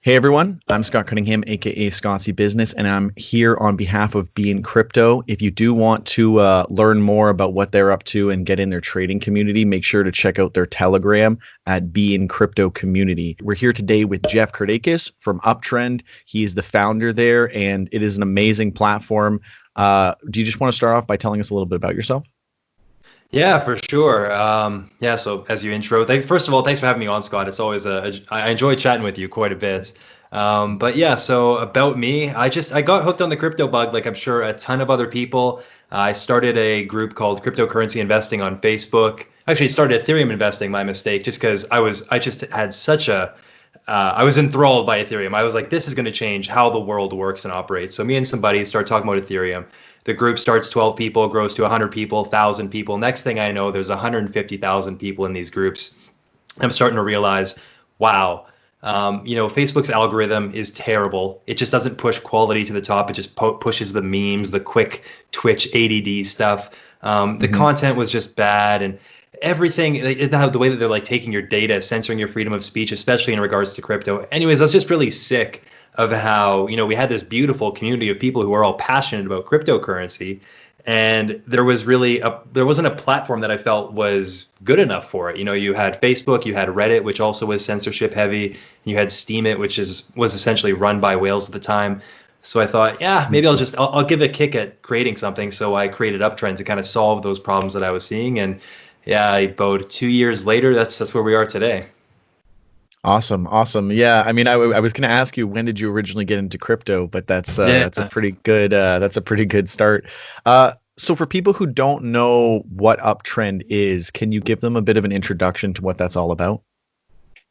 Hey everyone, I'm Scott Cunningham, aka Scottsy Business, and I'm here on behalf of BeInCrypto. If you do want to learn more about what they're up to and get in their trading community, make sure to check out their Telegram at BeInCrypto Community. We're here today with Jeff Kirdeikis from Uptrennd. He is the founder there, and it is an amazing platform. Do you just want to start off by telling us a little bit about yourself? Yeah, for sure. So as you intro, first of all, thanks for having me on, Scott. It's always I enjoy chatting with you quite a bit. But yeah, so about me, I got hooked on the crypto bug, like I'm sure a ton of other people. I started a group called Cryptocurrency Investing on Facebook. Actually, started Ethereum investing, my mistake, just because I just had such a I was enthralled by Ethereum. I was like, this is going to change how the world works and operates. So me and some buddies start talking about Ethereum. The group starts 12 people, grows to 100 people, 1,000 people. Next thing I know, there's 150,000 people in these groups. I'm starting to realize, wow, Facebook's algorithm is terrible. It just doesn't push quality to the top. It just pushes the memes, the quick Twitch ADD stuff. The content was just bad, and everything, the way that they're like taking your data, censoring your freedom of speech, especially in regards to crypto. Anyways, I was just really sick of how, we had this beautiful community of people who are all passionate about cryptocurrency. And there wasn't a platform that I felt was good enough for it. You had Facebook, you had Reddit, which also was censorship heavy. You had Steemit, which was essentially run by whales at the time. So I thought, yeah, maybe I'll give it a kick at creating something. So I created Uptrennd to kind of solve those problems that I was seeing. And yeah, about 2 years later, that's where we are today. Awesome. Yeah, I mean, I was going to ask you when did you originally get into crypto, but Yeah. that's a pretty good start. So for people who don't know what Uptrend is, can you give them a bit of an introduction to what that's all about?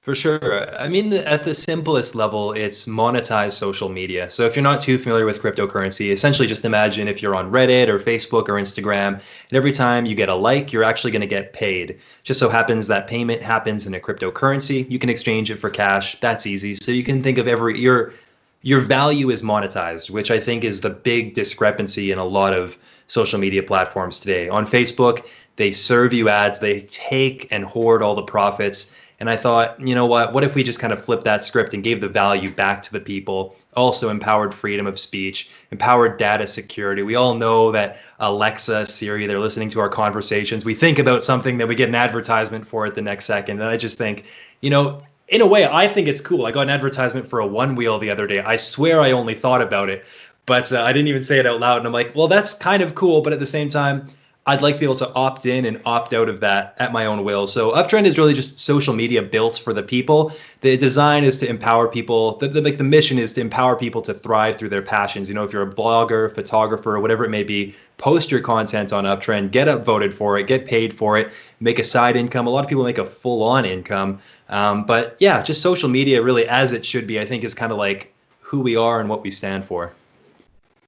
For sure. I mean, at the simplest level, it's monetized social media. So if you're not too familiar with cryptocurrency, essentially just imagine if you're on Reddit or Facebook or Instagram, and every time you get a like, you're actually going to get paid. Just so happens that payment happens in a cryptocurrency. You can exchange it for cash. That's easy. So you can think of your value is monetized, which I think is the big discrepancy in a lot of social media platforms today. On Facebook, they serve you ads, they take and hoard all the profits. And I thought, you know what if we just kind of flipped that script and gave the value back to the people, also empowered freedom of speech, empowered data security. We all know that Alexa, Siri, they're listening to our conversations. We think about something, that we get an advertisement for it the next second. And I just think, in a way, I think it's cool. I got an advertisement for a One Wheel the other day. I swear I only thought about it, but I didn't even say it out loud. And I'm like, well, that's kind of cool. But at the same time, I'd like to be able to opt in and opt out of that at my own will. So Uptrend is really just social media built for the people. The design is to empower people. The mission is to empower people to thrive through their passions. If you're a blogger, photographer, whatever it may be, post your content on Uptrend, get upvoted for it, get paid for it, make a side income. A lot of people make a full-on income. But yeah, just social media really as it should be, I think, is kind of like who we are and what we stand for.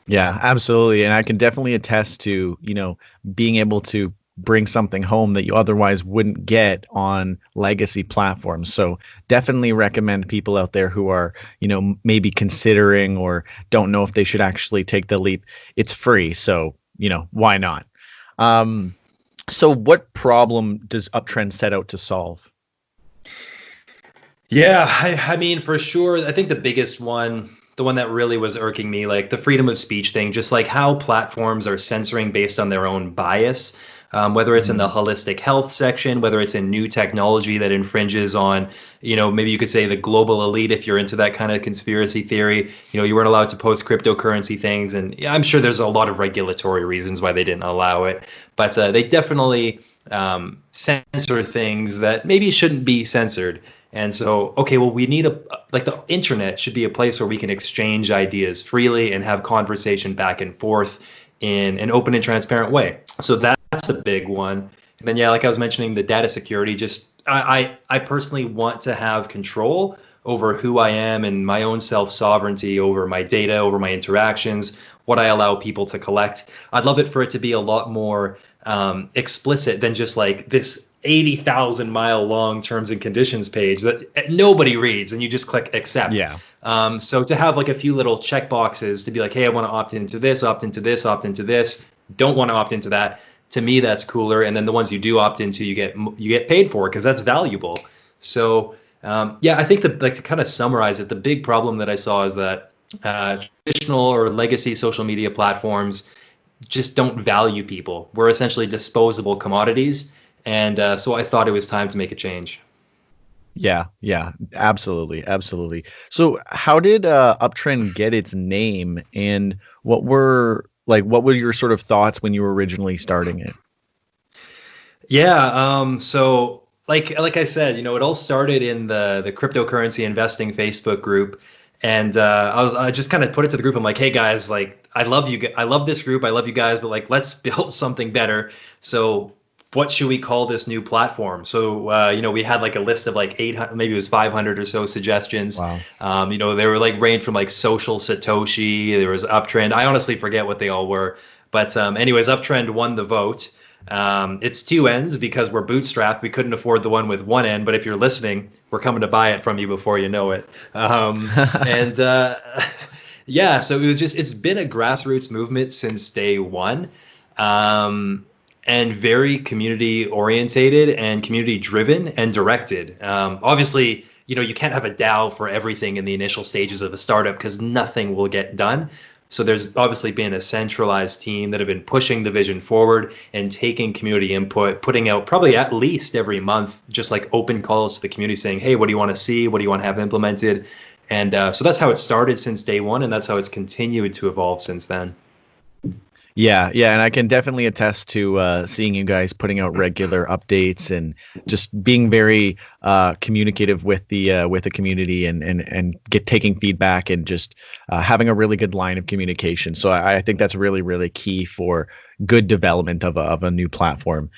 Yeah, absolutely. And I can definitely attest to, being able to bring something home that you otherwise wouldn't get on legacy platforms. So definitely recommend people out there who are, maybe considering or don't know if they should actually take the leap. It's free. So, why not? So what problem does Uptrend set out to solve? Yeah, I mean, for sure. I think the biggest one, the one that really was irking me, like the freedom of speech thing, just like how platforms are censoring based on their own bias, whether it's in the holistic health section, whether it's in new technology that infringes on, maybe you could say the global elite if you're into that kind of conspiracy theory. You weren't allowed to post cryptocurrency things. And yeah, I'm sure there's a lot of regulatory reasons why they didn't allow it. But they definitely censor things that maybe shouldn't be censored. And so, okay, well, we need like the internet should be a place where we can exchange ideas freely and have conversation back and forth in an open and transparent way. So that's a big one. And then, yeah, like I was mentioning, the data security, just I personally want to have control over who I am and my own self-sovereignty over my data, over my interactions, what I allow people to collect. I'd love it for it to be a lot more explicit than just like this 80,000 mile long terms and conditions page that nobody reads and you just click accept. Yeah. So to have like a few little check boxes to be like, hey, I want to opt into this, opt into this, opt into this, don't want to opt into that. To me, that's cooler. And then the ones you do opt into, you get paid for because that's valuable. So Yeah, I think to kind of summarize it, the big problem that I saw is that traditional or legacy social media platforms just don't value people. We're essentially disposable commodities. And so I thought it was time to make a change. Yeah, yeah, absolutely, absolutely. So, how did Uptrend get its name, and what were your sort of thoughts when you were originally starting it? Yeah. So like I said, it all started in the cryptocurrency investing Facebook group, and I just kind of put it to the group. I'm like, hey guys, like I love you, I love this group, I love you guys, but like let's build something better. So what should we call this new platform? So we had like a list of like 800, maybe it was 500 or so suggestions. Wow. They were like range from like social Satoshi, there was Uptrend. I honestly forget what they all were, but anyways, Uptrend won the vote. It's two ends because we're bootstrapped. We couldn't afford the one with one end, but if you're listening, we're coming to buy it from you before you know it. And yeah, so it's been a grassroots movement since day one, and very community orientated and community driven and directed. Obviously, you can't have a DAO for everything in the initial stages of a startup because nothing will get done. So there's obviously been a centralized team that have been pushing the vision forward and taking community input, putting out probably at least every month, just like open calls to the community saying, hey, what do you want to see? What do you want to have implemented? And so that's how it started since day one. And that's how it's continued to evolve since then. Yeah, yeah, and I can definitely attest to seeing you guys putting out regular updates and just being very communicative with the community and get taking feedback and just having a really good line of communication. So I think that's really really key for good development of a new platform.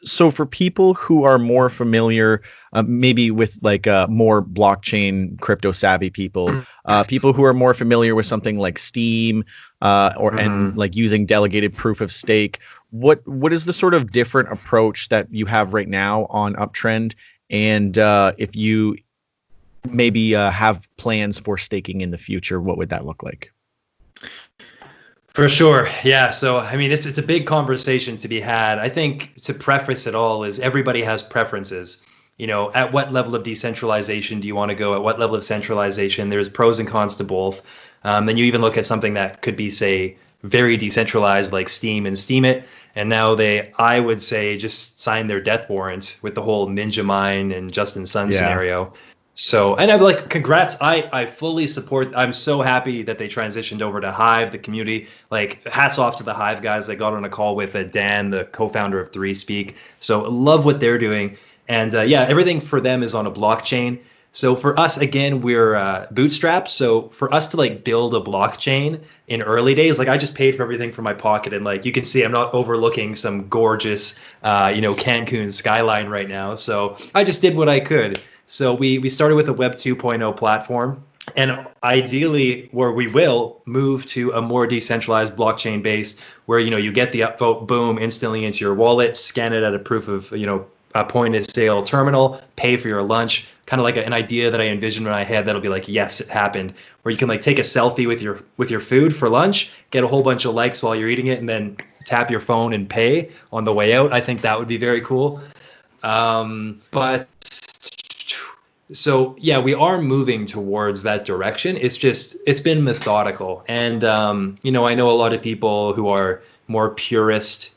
So for people who are more familiar, maybe with like more blockchain crypto savvy people, people who are more familiar with something like Steam or and Mhm. like using delegated proof of stake. What is the sort of different approach that you have right now on Uptrend? And if you maybe have plans for staking in the future, what would that look like? For sure. Yeah. So, I mean, it's a big conversation to be had. I think to preface it all is everybody has preferences. At what level of decentralization do you want to go? At what level of centralization? There's pros and cons to both. Then you even look at something that could be, say, very decentralized like Steam and Steam it. And now I would say, just sign their death warrant with the whole Ninja Mine and Justin Sun Yeah. scenario. So, and I'm like, congrats. I fully support. I'm so happy that they transitioned over to Hive, the community. Like, hats off to the Hive guys. I got on a call with Dan, the co-founder of 3Speak. So, love what they're doing. And yeah, everything for them is on a blockchain. So for us, again, we're bootstrapped. So for us to like build a blockchain in early days, like I just paid for everything from my pocket, and like you can see, I'm not overlooking some gorgeous, Cancun skyline right now. So I just did what I could. So we started with a Web 2.0 platform, and ideally, where we will move to a more decentralized blockchain base, where you get the upvote, boom, instantly into your wallet, scan it at a proof of a point of sale terminal, pay for your lunch, kind of like an idea that I envisioned in my head that'll be like, yes, it happened, where you can like take a selfie with your food for lunch, get a whole bunch of likes while you're eating it, and then tap your phone and pay on the way out. I think that would be very cool. But so yeah, we are moving towards that direction. It's been methodical, and I know a lot of people who are more purist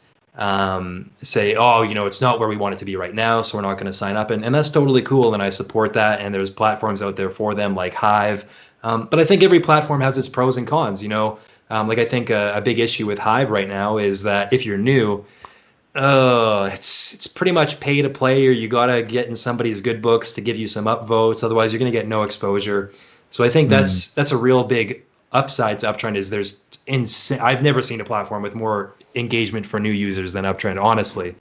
say, oh, it's not where we want it to be right now, so we're not going to sign up, and that's totally cool, and I support that. And there's platforms out there for them like Hive, but I think every platform has its pros and cons. Like I think a big issue with Hive right now is that if you're new, it's pretty much pay to play, or you gotta get in somebody's good books to give you some upvotes. Otherwise, you're gonna get no exposure. So I think Mm. that's a real big upside to Uptrend. Is there's insane. I've never seen a platform with more engagement for new users than Uptrend, honestly.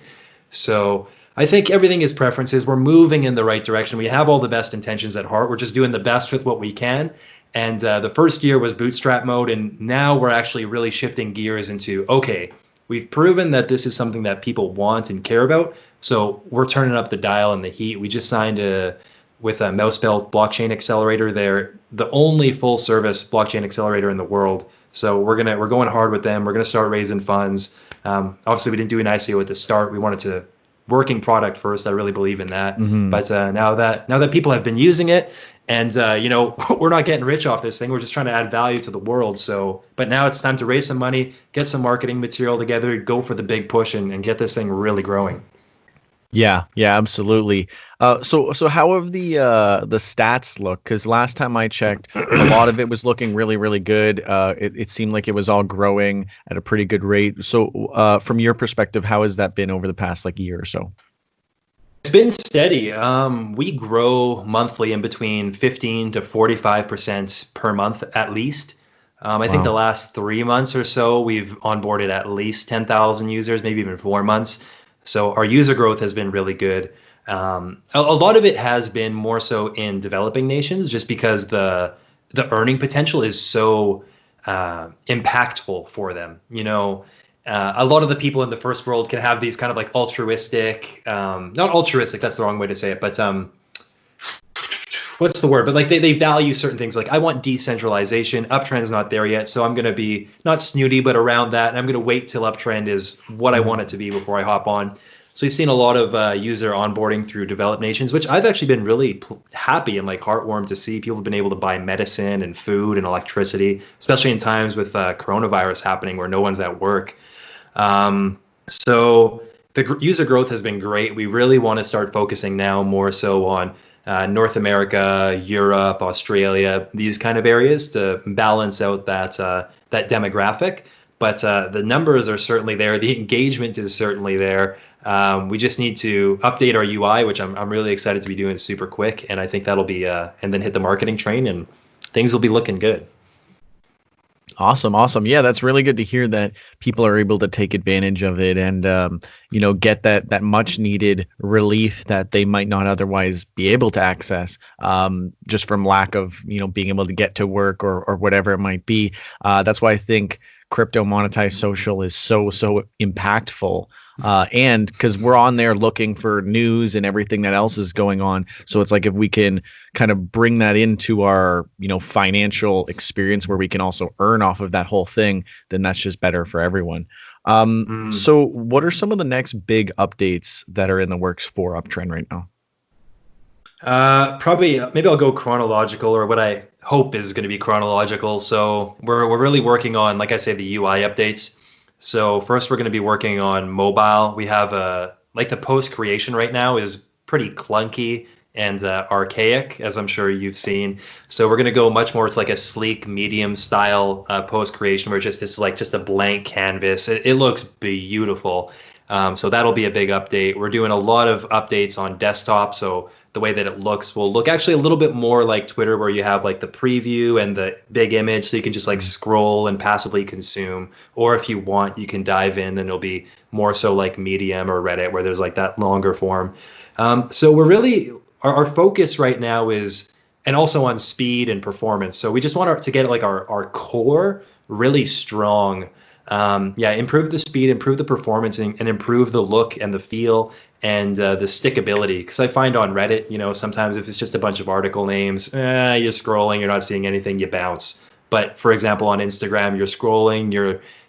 So I think everything is preferences. We're moving in the right direction. We have all the best intentions at heart. We're just doing the best with what we can. And the first year was bootstrap mode, and now we're actually really shifting gears into, okay, we've proven that this is something that people want and care about. So we're turning up the dial and the heat. We just signed with a Mousebell blockchain accelerator. They're the only full service blockchain accelerator in the world. So we're going hard with them. We're gonna start raising funds. Obviously, we didn't do an ICO at the start. We wanted to working product first. I really believe in that. Hmm. But now that people have been using it, and we're not getting rich off this thing. We're just trying to add value to the world. So, but now it's time to raise some money, get some marketing material together, go for the big push, and get this thing really growing. Yeah, yeah, absolutely. So how have the stats look? Because last time I checked, a lot of it was looking really, really good. It seemed like it was all growing at a pretty good rate. So, from your perspective, how has that been over the past like year or so? It's been steady. We grow monthly in between 15 to 45% per month at least. I think the Wow. last 3 months or so, we've onboarded at least 10,000 users, maybe even 4 months. So our user growth has been really good. A lot of it has been more so in developing nations, just because the earning potential is so impactful for them. A lot of the people in the first world can have these kind of like altruistic, not altruistic, that's the wrong way to say it, but what's the word? But like they value certain things. Like I want decentralization. Uptrend's not there yet, so I'm going to be not snooty, but around that. And I'm going to wait till Uptrend is what I want Mhm. it to be before I hop on. So we've seen a lot of user onboarding through developed nations, which I've actually been really happy and like heartwarmed to see. People have been able to buy medicine and food and electricity, especially in times with coronavirus happening where no one's at work. So the user growth has been great. We really want to start focusing now more so on North America, Europe, Australia, these kind of areas to balance out that demographic. But the numbers are certainly there. The engagement is certainly there. We just need to update our UI, which I'm really excited to be doing super quick. And I think that'll be, and then hit the marketing train, and things will be looking good. Awesome, awesome. Yeah, that's really good to hear that people are able to take advantage of it and get that much needed relief that they might not otherwise be able to access, just from lack of being able to get to work or whatever it might be. That's why I think crypto monetized social is so impactful. And because we're on there looking for news and everything that else is going on, so it's like if we can kind of bring that into our financial experience where we can also earn off of that whole thing, then that's just better for everyone. Mm. So what are some of the next big updates that are in the works for Uptrend right now? Probably maybe I'll go chronological, or what I hope is going to be chronological. So we're really working on, like I say, the UI updates. So first we're going to be working on mobile. We have like the post creation right now is pretty clunky and archaic, as I'm sure you've seen. So we're going to go much more to like a sleek medium style post creation, where it's like just a blank canvas. It looks beautiful. So that'll be a big update. We're doing a lot of updates on desktop. So the way that it looks will look actually a little bit more like Twitter, where you have like the preview and the big image, so you can just like Mm. scroll and passively consume. Or if you want, you can dive in, and it'll be more so like Medium or Reddit, where there's like that longer form. So we're really our focus right now is, and also on speed and performance. So we just want to get like our core really strong. Yeah, improve the speed, improve the performance, and improve the look and the feel, and the stickability. Because I find on Reddit, sometimes if it's just a bunch of article names, you're scrolling, you're not seeing anything, you bounce. But for example, on Instagram, you're scrolling,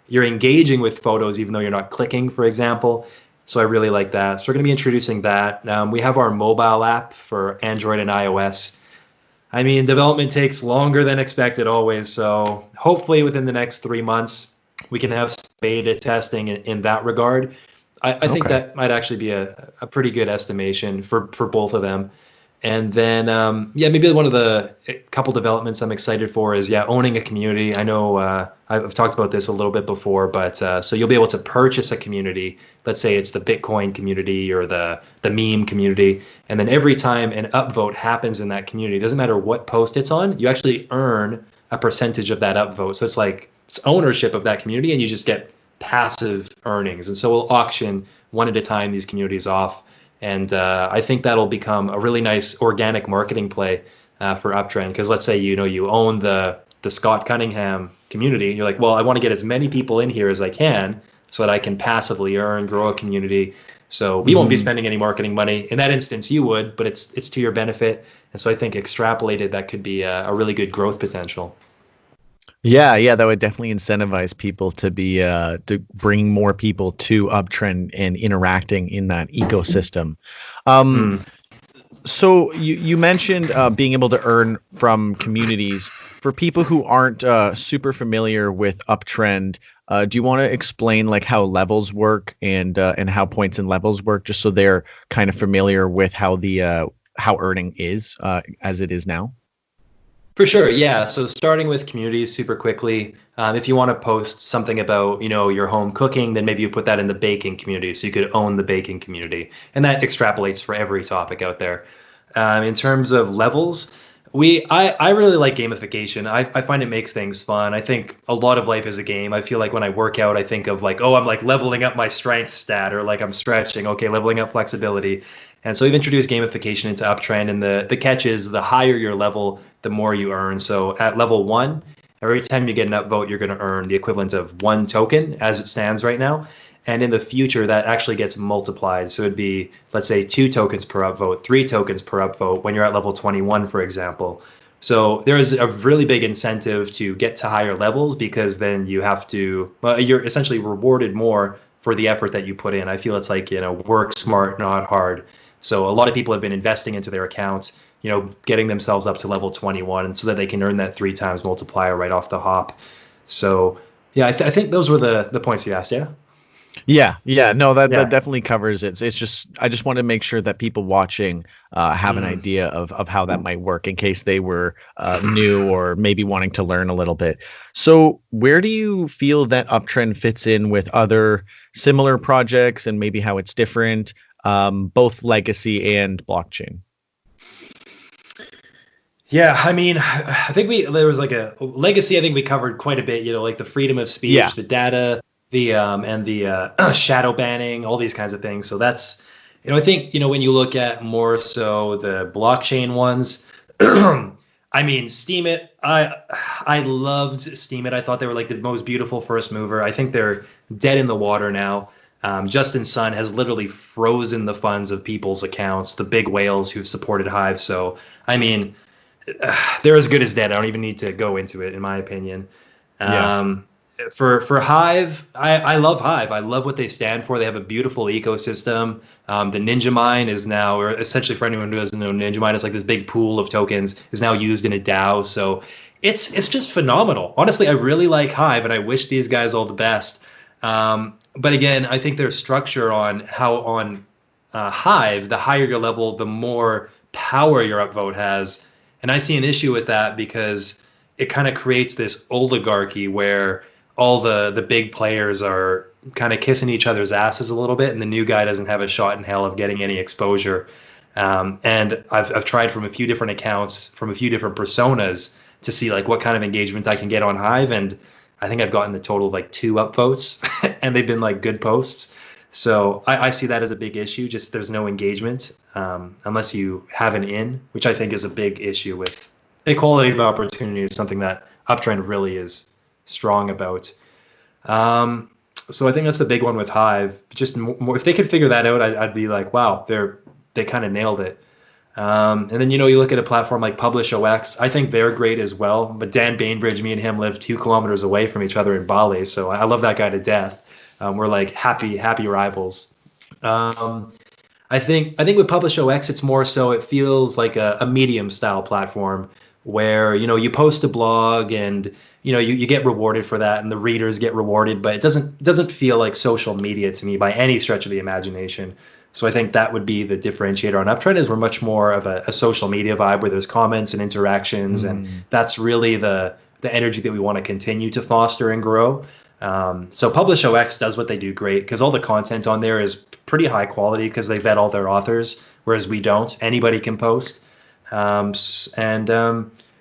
you're engaging with photos, even though you're not clicking, for example. So I really like that. So we're going to be introducing that. We have our mobile app for Android and iOS. I mean, development takes longer than expected always. So hopefully within the next 3 months, we can have beta testing in that regard. I think Okay. that might actually be a pretty good estimation for both of them. And then, yeah, maybe one of the couple developments I'm excited for is, yeah, owning a community. I know I've talked about this a little bit before, but so you'll be able to purchase a community. Let's say it's the Bitcoin community or the meme community, and then every time an upvote happens in that community, it doesn't matter what post it's on, you actually earn a percentage of that upvote. So it's like it's ownership of that community, and you just get passive earnings. And so we'll auction one at a time these communities off. And I think that'll become a really nice organic marketing play for Uptrend. Because let's say you own the Scott Cunningham community, and you're like, well, I want to get as many people in here as I can, so that I can passively earn, grow a community. So we won't be Hmm. spending any marketing money. In that instance, you would, but it's to your benefit. And so I think extrapolated, that could be a really good growth potential. Yeah, that would definitely incentivize people to be to bring more people to Uptrend and interacting in that ecosystem. Um, Mm. so you mentioned being able to earn from communities. For people who aren't super familiar with Uptrend, do you want to explain like how levels work and how points and levels work, just so they're kind of familiar with how earning is as it is now? For sure, yeah. So starting with communities super quickly, if you want to post something about, your home cooking, then maybe you put that in the baking community, so you could own the baking community, and that extrapolates for every topic out there. In terms of levels, I really like gamification. I find it makes things fun. I think a lot of life is a game. I feel like when I work out, I think of like, oh, I'm like leveling up my strength stat, or like I'm stretching. Okay, leveling up flexibility. And so we've introduced gamification into Uptrend, and the catch is the higher your level, the more you earn. So at level 1, every time you get an upvote, you're going to earn the equivalent of 1 token as it stands right now. And in the future, that actually gets multiplied. So it'd be, let's say, 2 tokens per upvote, 3 tokens per upvote when you're at level 21, for example. So there is a really big incentive to get to higher levels, because then well, you're essentially rewarded more for the effort that you put in. I feel it's like, work smart, not hard. So a lot of people have been investing into their accounts, getting themselves up to level 21 so that they can earn that 3 times multiplier right off the hop. So yeah, I think those were the points you asked. Yeah. Yeah, no, that Yeah. definitely covers it. It's just I just want to make sure that people watching have an Mm. idea of how that might work in case they were new or maybe wanting to learn a little bit. So, where do you feel that Uptrend fits in with other similar projects and maybe how it's different, both legacy and blockchain? Yeah, I mean, I think there was like a legacy. I think we covered quite a bit. Like the freedom of Yeah, speech, the data, the and the shadow banning, all these kinds of things. So that's, I think, when you look at more so the blockchain ones, I mean, Steam It. I loved Steam It. I thought they were like the most beautiful first mover. I think they're dead in the water now. Justin Sun has literally frozen the funds of people's accounts, the big whales who've supported Hive. So, I mean, they're as good as dead. I don't even need to go into it, in my opinion. yeah. Um, for Hive, I love Hive. I love what they stand for. They have a beautiful ecosystem. The Ninja Mine is now, or essentially for anyone who doesn't know, Ninja Mine is like this big pool of tokens, is now used in a DAO. So it's just phenomenal. Honestly, I really like Hive, and I wish these guys all the best. But again, I think their structure on how on Hive, the higher your level, the more power your upvote has. And I see an issue with that, because it kind of creates this oligarchy where all the big players are kind of kissing each other's asses a little bit, and the new guy doesn't have a shot in hell of getting any exposure. And I've tried from a few different accounts, from a few different personas, to see like what kind of engagement I can get on Hive, and I think I've gotten the total of like 2 upvotes, and they've been like good posts. So I see that as a big issue. Just there's no engagement unless you have an in, which I think is a big issue with equality of opportunity. Is something that Uptrend really is strong about. Um, so I think that's the big one with Hive. Just more, if they could figure that out, I'd be like, wow, they kind of nailed it. And then you look at a platform like PublishOX. I think they're great as well. But Dan Bainbridge, me and him live 2 kilometers away from each other in Bali, so I love that guy to death. We're like happy rivals. Um, I think with PublishOX, it's more so it feels like a medium style platform where you post a blog, and you get rewarded for that, and the readers get rewarded, but it doesn't feel like social media to me by any stretch of the imagination. So I think that would be the differentiator on Uptrend, is we're much more of a social media vibe where there's comments and interactions, and Mm. that's really the energy that we want to continue to foster and grow. So PublishOX does what they do great, because all the content on there is pretty high quality, because they vet all their authors, whereas we don't. Anybody can post. And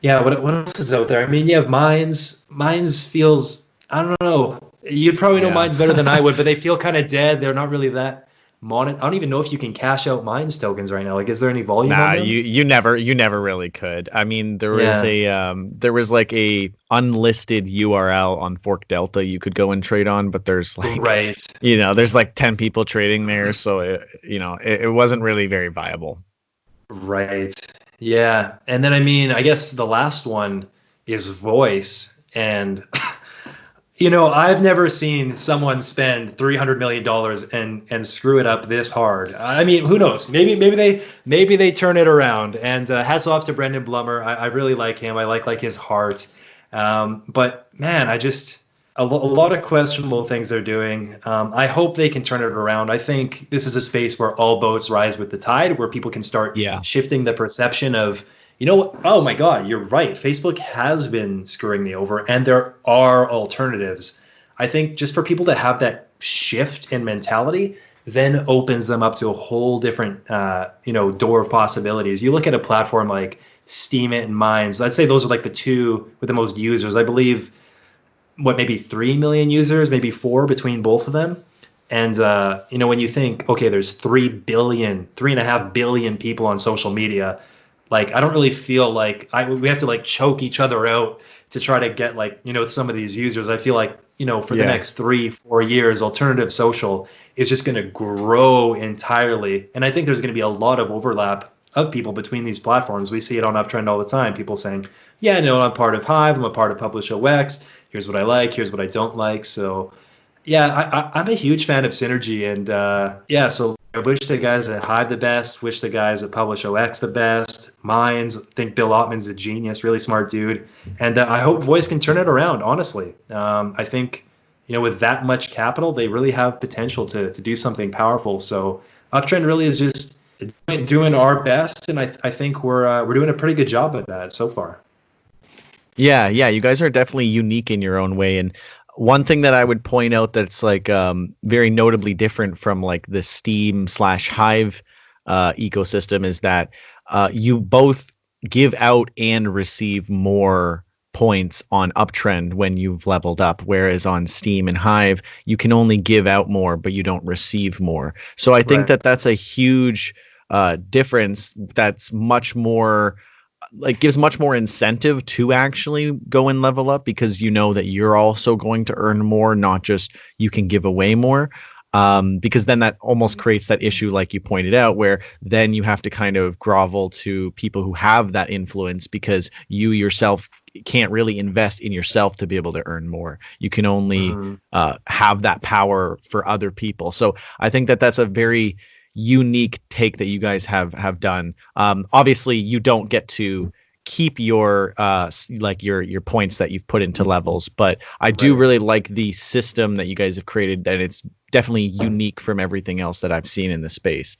yeah, what else is out there? I mean, you have Minds. Minds feels, I don't know. You'd probably know Yeah. Minds better than I would, but they feel kind of dead. They're not really that I don't even know if you can cash out Minds tokens right now. Like, is there any volume on Nah, them? you never really could. I mean, Yeah. there was like a unlisted URL on Fork Delta you could go and trade on, but there's like, Right. there's like 10 people trading there, so it wasn't really very viable. Right. Yeah. And then I mean, I guess the last one is voice. And I've never seen someone spend $300 million and screw it up this hard. I mean, who knows? Maybe they turn it around. And hats off to Brendan Blummer. I really like him. I like his heart. But man, a lot of questionable things they're doing. I hope they can turn it around. I think this is a space where all boats rise with the tide, where people can start Yeah. shifting the perception of, oh my God, you're right. Facebook has been screwing me over, and there are alternatives. I think just for people to have that shift in mentality then opens them up to a whole different, door of possibilities. You look at a platform like Steam It and Minds. I'd say those are like the two with the most users. I believe maybe 3 million users, maybe 4 between both of them. And when you think, okay, there's 3.5 billion people on social media, like I don't really feel like we have to like choke each other out to try to get like some of these users. I feel like for the Yeah. next 3-4 years, alternative social is just going to grow entirely, and I think there's going to be a lot of overlap of people between these platforms. We see it on Uptrend all the time. People saying, "Yeah, no, I'm part of Hive. I'm a part of PublishOX. Here's what I like. Here's what I don't like." So yeah, I'm a huge fan of synergy, and so I wish the guys at Hive the best, wish the guys at PublishOX the best. Minds, I think Bill Ottman's a genius, really smart dude, and I hope Voice can turn it around. Honestly, I think with that much capital, they really have potential to do something powerful. So Uptrend really is just doing our best, and I think we're doing a pretty good job at that so far. Yeah, yeah, you guys are definitely unique in your own way. And one thing that I would point out that's like very notably different from like the Steam slash Hive ecosystem is that you both give out and receive more points on Uptrend when you've leveled up, whereas on Steam and Hive, you can only give out more, but you don't receive more. So I think Right. that that's a huge difference that's much more like gives much more incentive to actually go and level up because you know that you're also going to earn more, not just you can give away more. Because then that almost creates that issue, like you pointed out, where then you have to kind of grovel to people who have that influence because you yourself can't really invest in yourself to be able to earn more. You can only Mhm. have that power for other people. So I think that that's a very unique take that you guys have done. Obviously, you don't get to keep your like your points that you've put into levels, but I do Right. really like the system that you guys have created, and it's definitely unique from everything else that I've seen in the space.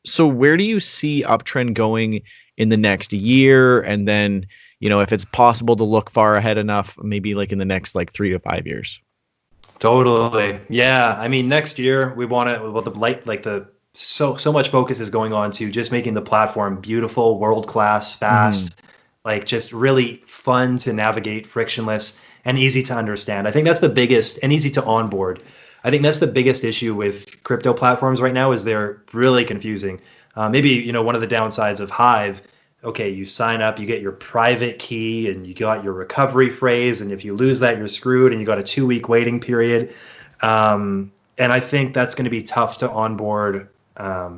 So where do you see Uptrend going in the next year, and then if it's possible to look far ahead enough, maybe like in the next like 3 to 5 years? Totally. Yeah. I mean, next year we want to, well, the light, like so much focus is going on to just making the platform beautiful, world class, Hmm. fast, like just really fun to navigate, frictionless, and easy to understand. I think that's the biggest, and easy to onboard. I think that's the biggest issue with crypto platforms right now is they're really confusing. Maybe, one of the downsides of Hive, okay, you sign up, you get your private key, and you got your recovery phrase, and if you lose that, you're screwed, and you got a 2-week waiting period. And I think that's going to be tough to onboard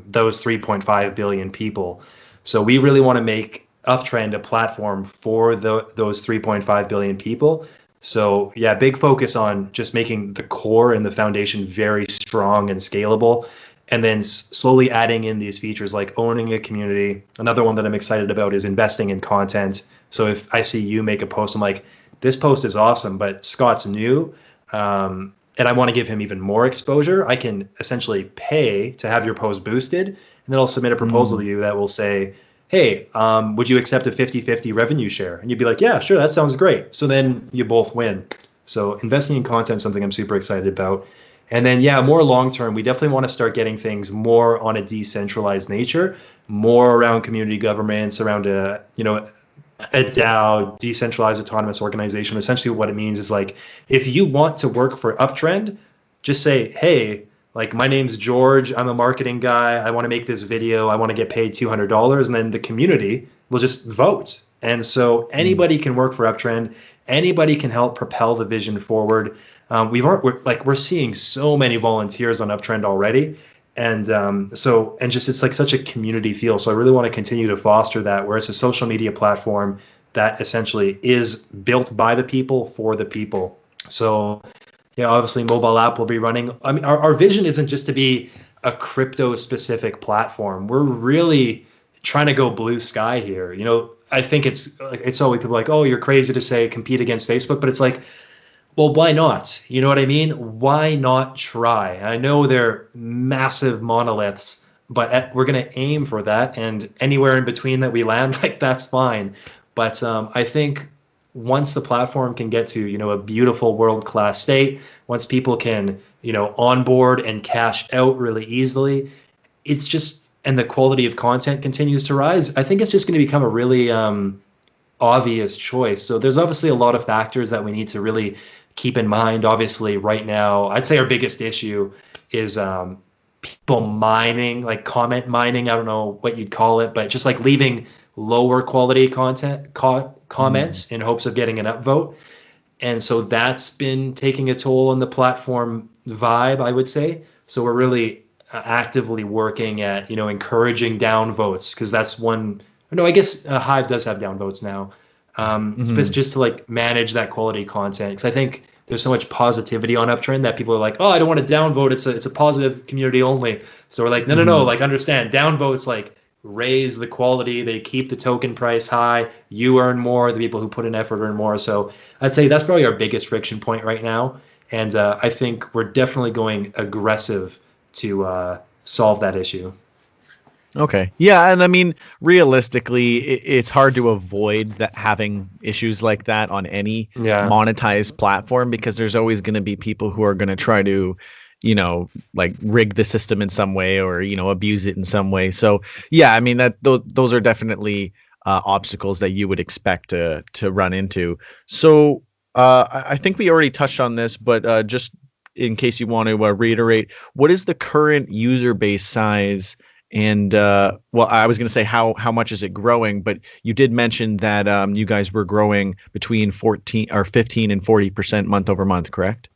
those 3.5 billion people. So we really want to make Uptrend a platform for those 3.5 billion people. So yeah, big focus on just making the core and the foundation very strong and scalable, and then slowly adding in these features like owning a community. Another one that I'm excited about is investing in content. So if I see you make a post, I'm like, this post is awesome, but Scott's new, and I want to give him even more exposure. I can essentially pay to have your post boosted, and then I'll submit a proposal to you that will say, hey, would you accept a 50-50 revenue share? And you'd be like, yeah, sure, that sounds great. So then you both win. So investing in content is something I'm super excited about. And then, yeah, more long term, we definitely want to start getting things more on a decentralized nature, more around community governments, around a DAO, decentralized autonomous organization. Essentially, what it means is like if you want to work for Uptrend, just say, hey, like my name's George, I'm a marketing guy, I want to make this video, I want to get paid $200, and then the community will just vote. And so anybody can work for Uptrend, anybody can help propel the vision forward. We're seeing so many volunteers on Uptrend already, and just it's like such a community feel. So I really want to continue to foster that, where it's a social media platform that essentially is built by the people for the people. So yeah, obviously mobile app will be running. I mean, our vision isn't just to be a crypto specific platform. We're really trying to go blue sky here. You know, I think it's always people like, oh, you're crazy to say compete against Facebook, but it's like, well, why not? You know what I mean? Why not try? I know they're massive monoliths, but we're going to aim for that. And anywhere in between that we land, like that's fine. But I think once the platform can get to, you know, a beautiful world-class state, once people can, you know, onboard and cash out really easily, it's just, and the quality of content continues to rise, I think it's just going to become a really obvious choice. So there's obviously a lot of factors that we need to really keep in mind. Obviously, right now, I'd say our biggest issue is people mining, like comment mining. I don't know what you'd call it, but just like leaving lower quality content comments in hopes of getting an upvote. And so that's been taking a toll on the platform vibe, I would say. So we're really actively working at, you know, encouraging downvotes, because that's one. No, I guess Hive does have downvotes now, but it's just to like manage that quality content, because I think there's so much positivity on Uptrend that people are like, oh, I don't want to downvote. It's a positive community only. So we're like, no, like understand, downvotes like raise the quality, they keep the token price high, you earn more, the people who put in effort earn more. So I'd say that's probably our biggest friction point right now, and I think we're definitely going aggressive to solve that issue. Okay. Yeah, and I mean, realistically, it's hard to avoid that having issues like that on any Yeah. monetized platform, because there's always going to be people who are going to try to, like rig the system in some way, or, abuse it in some way. So, yeah, I mean that those are definitely obstacles that you would expect to run into. So, I think we already touched on this, but just in case you want to reiterate, what is the current user base size? And well, I was going to say how much is it growing, but you did mention that you guys were growing between 14 or 15 and 40% month over month, correct?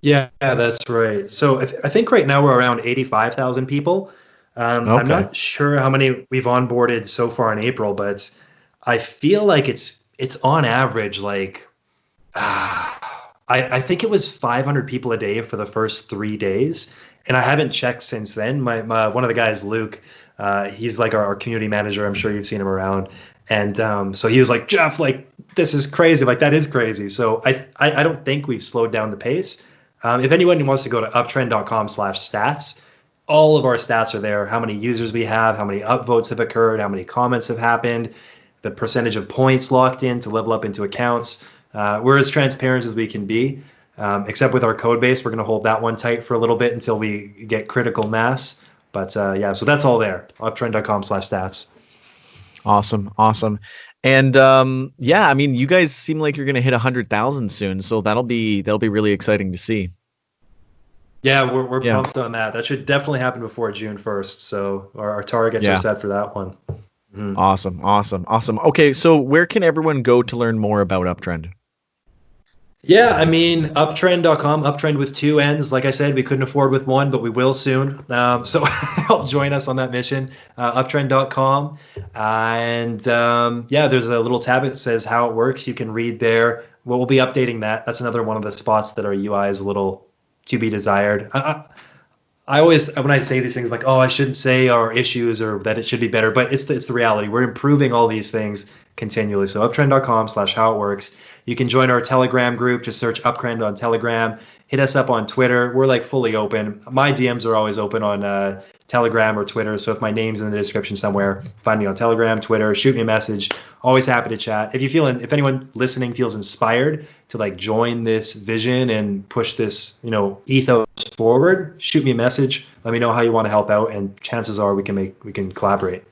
Yeah, that's right. So I think right now we're around 85,000 people. I'm Okay. not sure how many we've onboarded so far in April, but I feel like it's on average like I think it was 500 people a day for the first 3 days, and I haven't checked since then. My one of the guys, Luke, he's like our community manager. I'm sure you've seen him around, and so he was like, Jeff, like this is crazy. Like that is crazy. So I don't think we've slowed down the pace. If anyone wants to go to uptrend.com/stats, all of our stats are there. How many users we have, how many upvotes have occurred, how many comments have happened, the percentage of points locked in to level up into accounts. We're as transparent as we can be, except with our code base. We're going to hold that one tight for a little bit until we get critical mass. But yeah, so that's all there. Uptrend.com/stats. Awesome. Awesome. And yeah, I mean, you guys seem like you're going to hit 100,000 soon, so that'll be really exciting to see. Yeah, we're Yeah. pumped on that. That should definitely happen before June 1st. So our targets are Yeah. set for that one. Mhm. Awesome. Awesome. Awesome. Okay, so where can everyone go to learn more about Uptrend? Yeah, I mean, uptrend.com, uptrend with two N's. Like I said, we couldn't afford with one, but we will soon. So help join us on that mission, uptrend.com. And yeah, there's a little tab that says how it works. You can read there. We'll be updating that. That's another one of the spots that our UI is a little to be desired. I always, when I say these things, I'm like, oh, I shouldn't say our issues or that it should be better, but it's the reality. We're improving all these things continually. So uptrend.com/how it works. You can join our Telegram group. Just search Uptrend on Telegram. Hit us up on Twitter. We're like fully open. My DMs are always open on Telegram or Twitter. So if my name's in the description somewhere, find me on Telegram, Twitter, shoot me a message. Always happy to chat. If anyone listening feels inspired to like join this vision and push this, ethos forward, shoot me a message. Let me know how you want to help out, and chances are we can collaborate.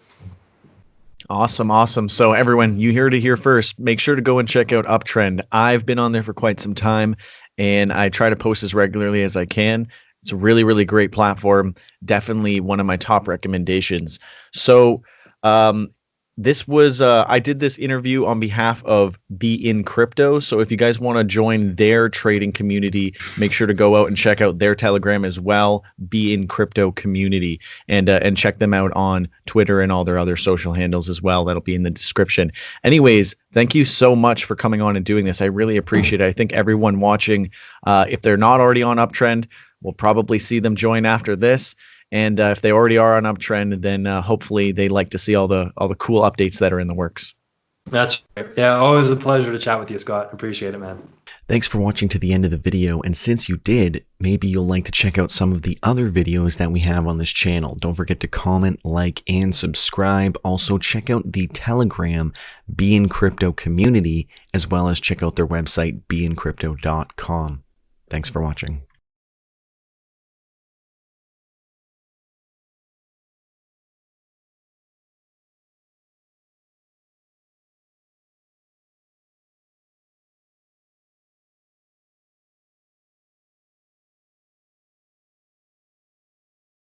Awesome, awesome. So everyone, you heard it here first. Make sure to go and check out Uptrend. I've been on there for quite some time, and I try to post as regularly as I can. It's a really, really great platform. Definitely one of my top recommendations. So, This was I did this interview on behalf of BeInCrypto. So if you guys want to join their trading community, make sure to go out and check out their Telegram as well, BeInCrypto community, and check them out on Twitter and all their other social handles as well. That'll be in the description. Anyways, thank you so much for coming on and doing this. I really appreciate it. I think everyone watching, if they're not already on Uptrennd, we'll probably see them join after this. And if they already are on Uptrennd, then hopefully they like to see all the cool updates that are in the works. That's right. Yeah, always a pleasure to chat with you, Scott. Appreciate it, man. Thanks for watching to the end of the video. And since you did, maybe you'll like to check out some of the other videos that we have on this channel. Don't forget to comment, like, and subscribe. Also, check out the Telegram BeInCrypto community, as well as check out their website, beincrypto.com. Thanks for watching.